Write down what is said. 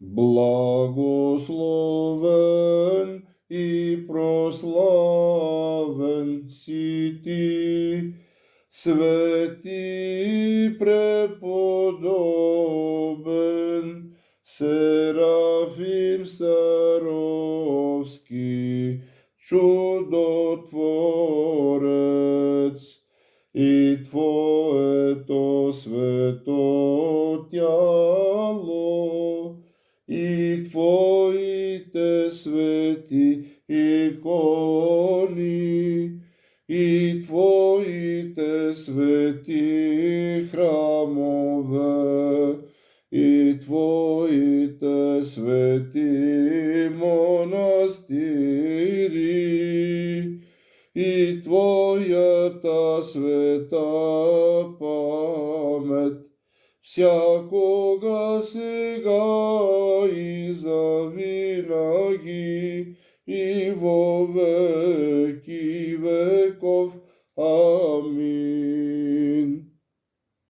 Благословен и прославен си ти, свети преподобен, Серафим Саровски, чудотворец, и Твоето свето тяло, и Твоите свети икони, и Твоите свети храмове, и Твоите свети монастири, и Твојата света памет, всякога сега и завинаги и во веки веков. Амин.